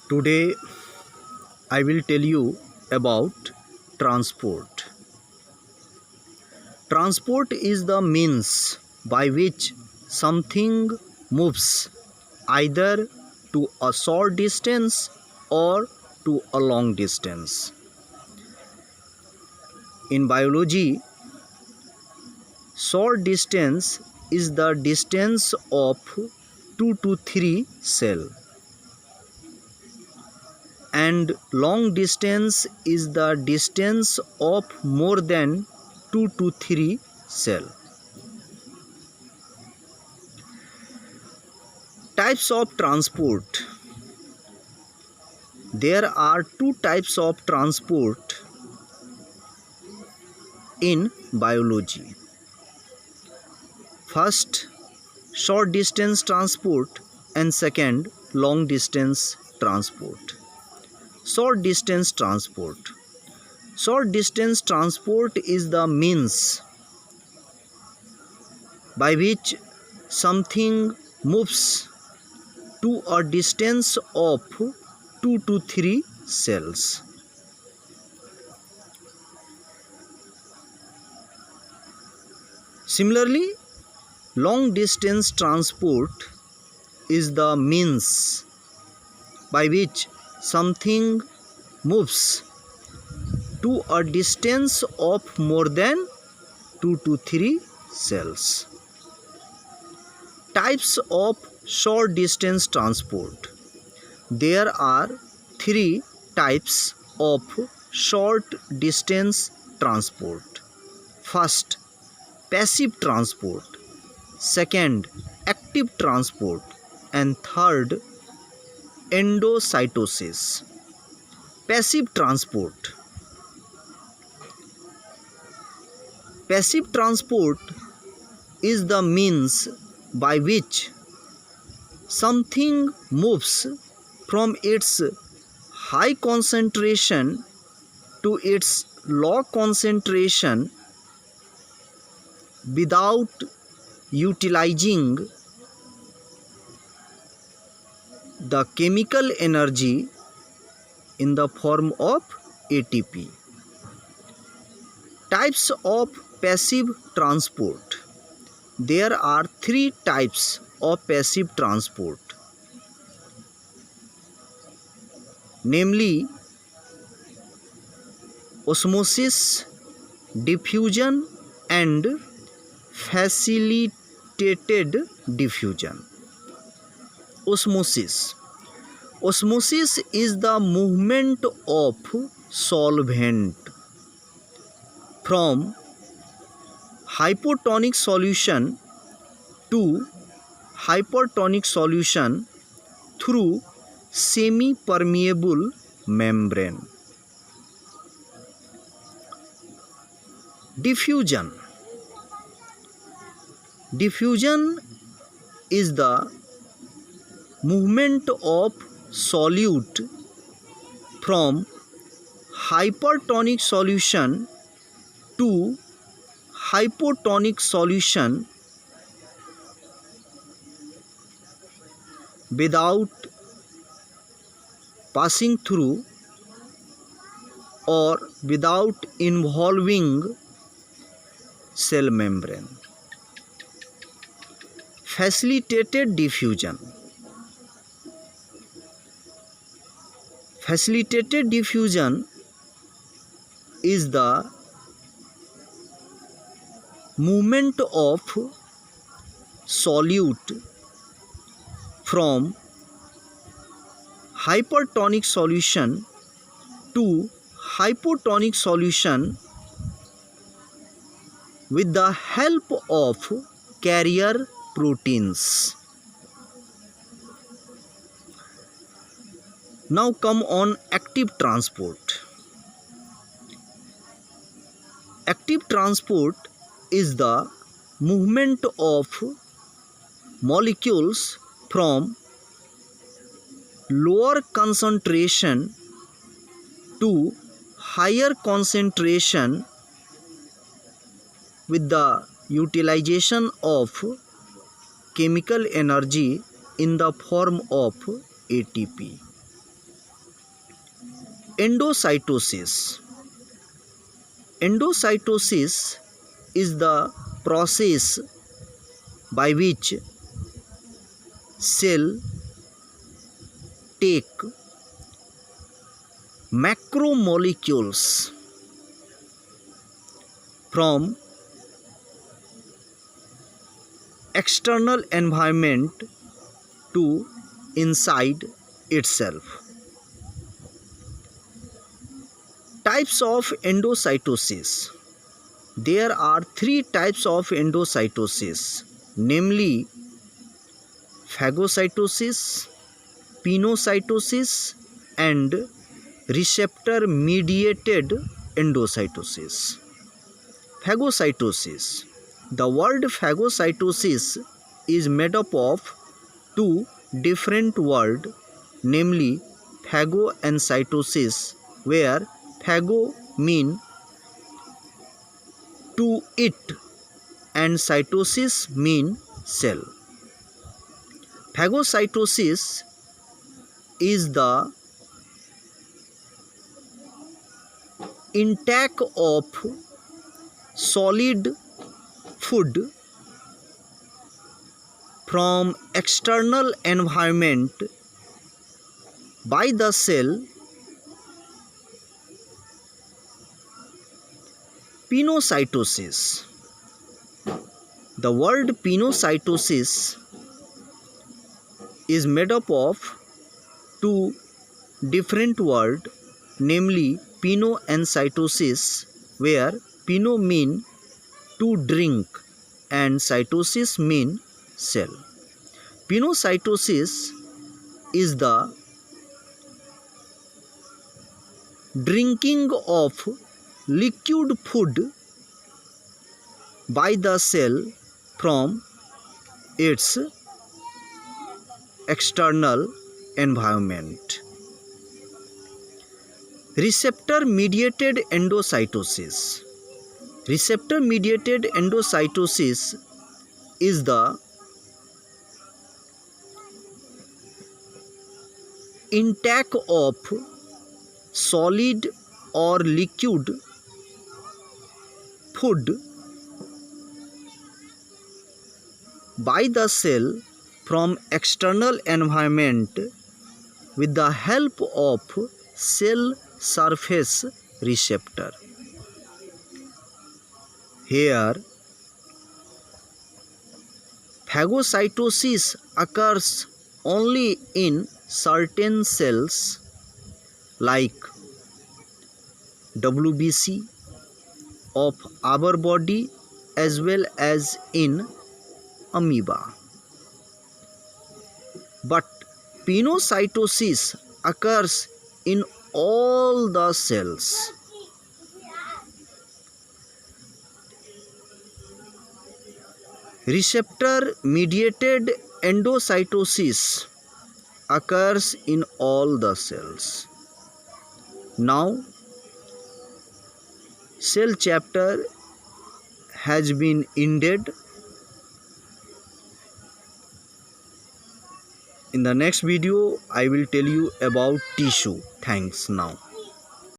Today I will tell you about transport. Transport is the means by which something moves either to a short distance or to a long distance. In biology, short distance is the distance of 2 to 3 cells, and long distance is the distance of more than 2 to 3 cells. Types of transport. There are two types of transport in biology. First, short distance transport, and second, long distance transport. Short distance transport. Short distance transport is the means by which something moves to a distance of 2 to 3 cells. Similarly, long distance transport is the means by which something moves to a distance of more than 2 to 3 cells. Types of short distance transport. There are three types of short distance transport. First, passive transport. Second, active transport. And third, endocytosis. Passive transport. Passive transport is the means by which something moves from its high concentration to its low concentration without utilizing the chemical energy in the form of ATP. Types of passive transport. There are three types of passive transport, namely osmosis, diffusion, and facilitated diffusion. Osmosis. Osmosis is the movement of solvent from hypotonic solution to hypertonic solution through semi-permeable membrane. Diffusion. Diffusion is the movement of solute from hypertonic solution to hypotonic solution without passing through or without involving cell membrane. Facilitated diffusion. Facilitated diffusion is the movement of solute from hypertonic solution to hypotonic solution with the help of carrier proteins. Now come on active transport. Active transport is the movement of molecules from lower concentration to higher concentration with the utilization of chemical energy in the form of ATP. Endocytosis. Endocytosis is the process by which cell take macromolecules from external environment to inside itself. Types of endocytosis. There are three types of endocytosis, namely phagocytosis, pinocytosis, and receptor mediated endocytosis. Phagocytosis. The word phagocytosis is made up of two different words, namely phago and cytosis, where phago mean to eat and cytosis mean cell. Phagocytosis is the intake of solid food from external environment by the cell. Pinocytosis. The word pinocytosis is made up of two different words, namely pino and cytosis, where pino mean to drink and cytosis mean cell. Pinocytosis is the drinking of liquid food by the cell from its external environment. Receptor mediated endocytosis. Receptor mediated endocytosis is the intake of solid or liquid food by the cell from external environment with the help of cell surface receptor. Here, phagocytosis occurs only in certain cells like WBC of our body as well as in amoeba. But pinocytosis occurs in all the cells. Receptor mediated endocytosis occurs in all the cells. Now, cell chapter has been ended. In the next video, I will tell you about tissue. Thanks now.